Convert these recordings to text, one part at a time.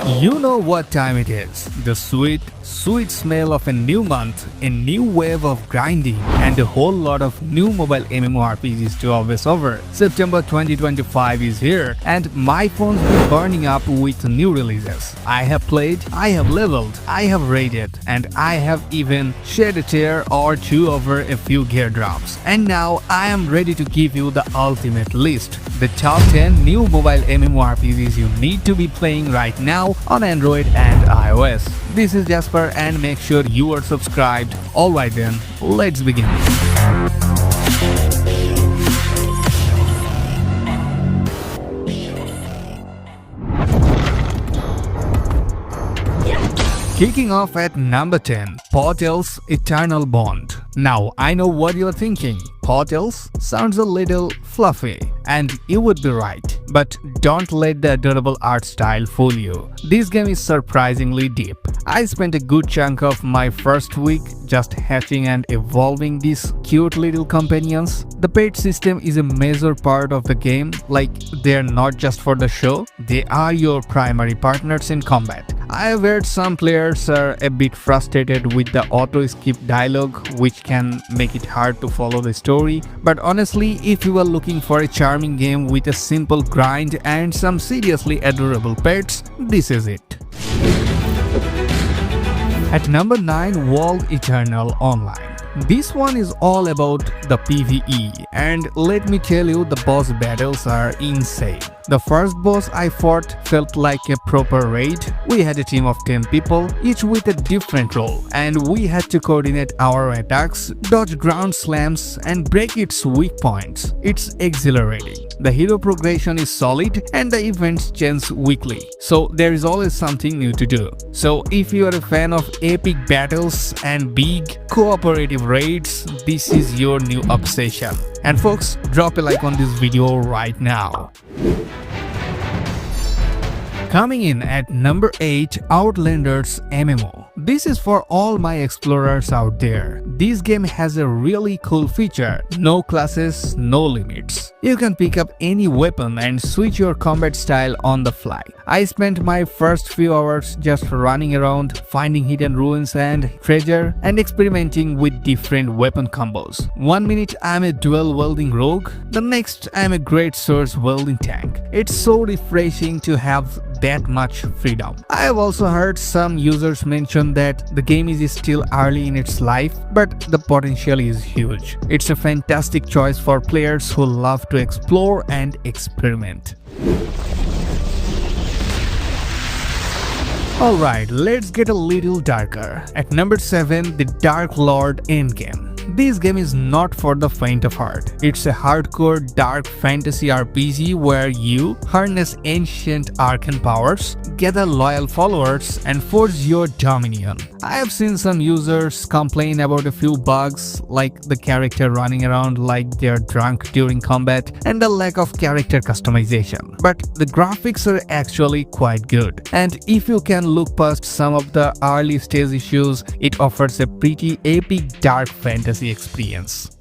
You know what time it is. The sweet, sweet smell of a new month, a new wave of grinding, and a whole lot of new mobile MMORPGs to always over. September 2025 is here, and my phone's been burning up with new releases. I have played, I have leveled, I have raided, and I have even shed a tear or two over a few gear drops. And now I am ready to give you the ultimate list. The top 10 new mobile MMORPGs you need to be playing right now on Android and iOS. This is Jasper, and make sure you are subscribed. Alright then, let's begin. Kicking off at number 10, Portal's Eternal Bond. Now, I know what you're thinking. Portals sounds a little fluffy, and you would be right. But don't let the adorable art style fool you. This game is surprisingly deep. I spent a good chunk of my first week just hatching and evolving these cute little companions. The pet system is a major part of the game, like they're not just for the show, they are your primary partners in combat. I have heard some players are a bit frustrated with the auto-skip dialogue, which can make it hard to follow the story, but honestly, if you are looking for a charming game with a simple grind and some seriously adorable pets, this is it. At number 9, World Eternal Online. This one is all about the PvE, and let me tell you, the boss battles are insane. The first boss I fought felt like a proper raid. We had a team of 10 people, each with a different role, and we had to coordinate our attacks, dodge ground slams, and break its weak points. It's exhilarating. The hero progression is solid, and the events change weekly, so there is always something new to do. So if you are a fan of epic battles and big cooperative raids, this is your new obsession. And folks, drop a like on this video right now. Coming in at number 8, Outlanders MMO. This is for all my explorers out there. This game has a really cool feature: no classes, no limits. You can pick up any weapon and switch your combat style on the fly. I spent my first few hours just running around, finding hidden ruins and treasure, and experimenting with different weapon combos. 1 minute I'm a dual wielding rogue, the next I'm a great swords wielding tank. It's so refreshing to have that much freedom. I have also heard some users mention that the game is still early in its life, but the potential is huge. It's a fantastic choice for players who love to explore and experiment. Alright, let's get a little darker. At number 7, The Dark Lord Endgame. This game is not for the faint of heart. It's a hardcore dark fantasy RPG where you harness ancient arcane powers, gather loyal followers, and forge your dominion. I have seen some users complain about a few bugs, like the character running around like they're drunk during combat and the lack of character customization. But the graphics are actually quite good, and if you can look past some of the early stage issues, it offers a pretty epic dark fantasy experience.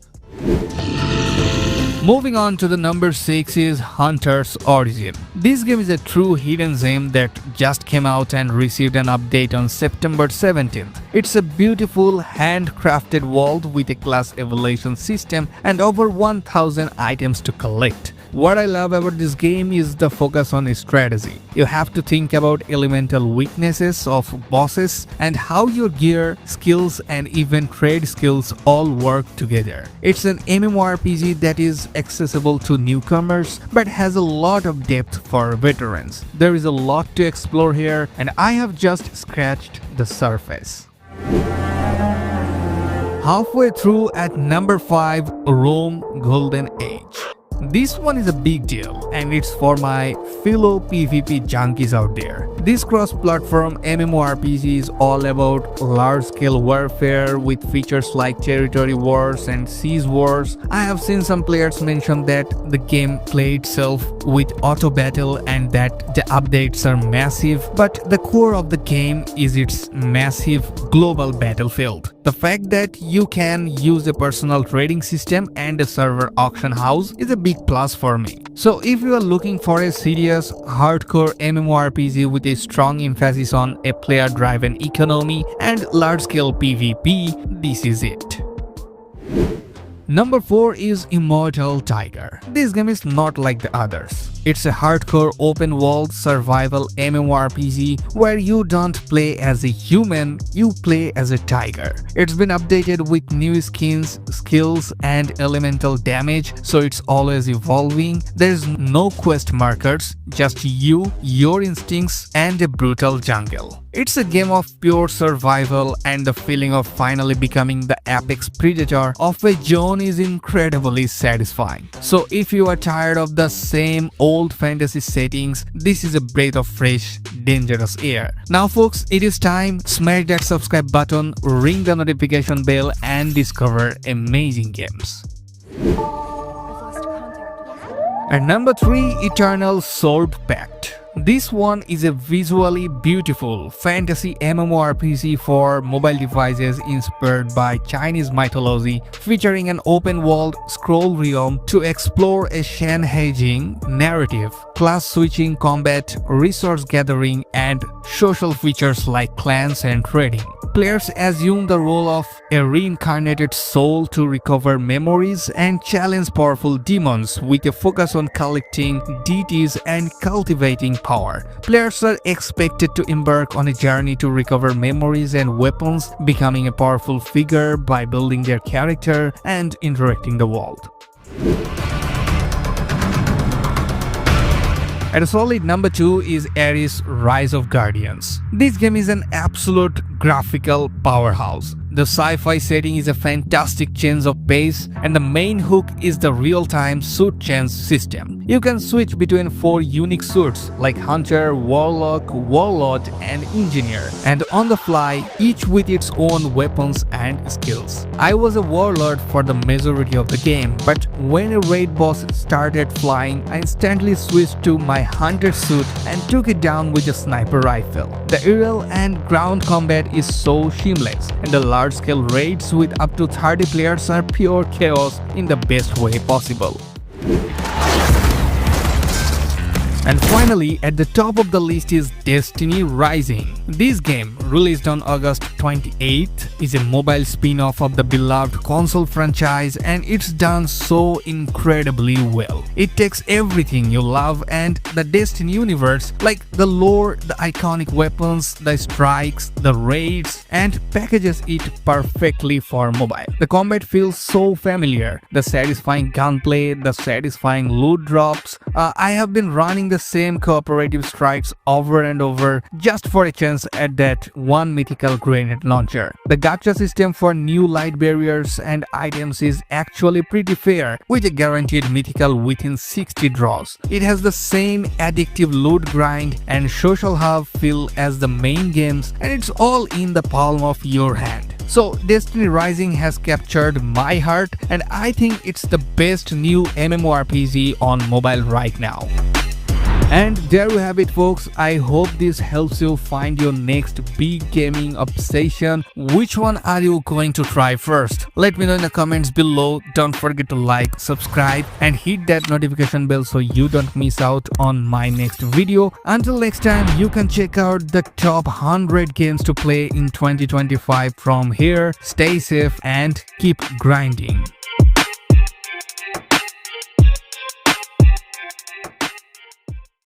Moving on to the number 6 is Hunter's Origin. This game is a true hidden gem that just came out and received an update on September 17th. It's a beautiful handcrafted world with a class evaluation system and over 1000 items to collect. What I love about this game is the focus on strategy. You have to think about elemental weaknesses of bosses and how your gear, skills, and even trade skills all work together. It's an MMORPG that is accessible to newcomers but has a lot of depth for veterans. There is a lot to explore here, and I have just scratched the surface. Halfway through at number 5, Rome Golden Age. This one is a big deal, and it's for my fellow PvP junkies out there. This cross-platform MMORPG is all about large-scale warfare with features like territory wars and siege wars. I have seen some players mention that the game plays itself with auto battle and that the updates are massive, but the core of the game is its massive global battlefield. The fact that you can use a personal trading system and a server auction house is a big plus for me. So if you are looking for a serious, hardcore MMORPG with a strong emphasis on a player-driven economy and large-scale PvP, this is it. Number 4 is Immortal Tiger. This game is not like the others. It's a hardcore open-world survival MMORPG where you don't play as a human, you play as a tiger. It's been updated with new skins, skills, and elemental damage, so it's always evolving. There's no quest markers, just you, your instincts, and a brutal jungle. It's a game of pure survival, and the feeling of finally becoming the apex predator of a zone is incredibly satisfying. So if you are tired of the same old fantasy settings, this is a breath of fresh, dangerous air. Now folks, it is time. Smash that subscribe button, ring the notification bell, and discover amazing games. And number 3, Eternal Sword Pact. This one is a visually beautiful fantasy MMORPG for mobile devices inspired by Chinese mythology, featuring an open-world scroll realm to explore a Shan-Heijing narrative, class-switching combat, resource gathering, and social features like clans and trading. Players assume the role of a reincarnated soul to recover memories and challenge powerful demons with a focus on collecting deities and cultivating power. Players are expected to embark on a journey to recover memories and weapons, becoming a powerful figure by building their character and interacting the world. At a solid number 2 is Ares Rise of Guardians. This game is an absolute graphical powerhouse. The sci-fi setting is a fantastic change of pace, and the main hook is the real-time suit change system. You can switch between 4 unique suits like Hunter, Warlock, Warlord, and Engineer, and on the fly, each with its own weapons and skills. I was a Warlord for the majority of the game, but when a raid boss started flying, I instantly switched to my Hunter suit and took it down with a sniper rifle. The aerial and ground combat is so seamless, and the large-scale raids with up to 30 players are pure chaos in the best way possible. And finally, at the top of the list is Destiny Rising. This game, released on August 28th, is a mobile spin-off of the beloved console franchise, and it's done so incredibly well. It takes everything you love and the Destiny universe, like the lore, the iconic weapons, the strikes, the raids, and packages it perfectly for mobile. The combat feels so familiar, the satisfying gunplay, the satisfying loot drops. I have been running the same cooperative strikes over and over just for a chance at that one mythical grenade launcher. The gacha system for new light barriers and items is actually pretty fair, with a guaranteed mythical within 60 draws. It has the same addictive loot grind and social hub feel as the main games, and it's all in the palm of your hand. So Destiny Rising has captured my heart, and I think it's the best new MMORPG on mobile right now. And there you have it folks, I hope this helps you find your next big gaming obsession. Which one are you going to try first? Let me know in the comments below. Don't forget to like, subscribe, and hit that notification bell so you don't miss out on my next video. Until next time, you can check out the top 100 games to play in 2025 from here. Stay safe and keep grinding.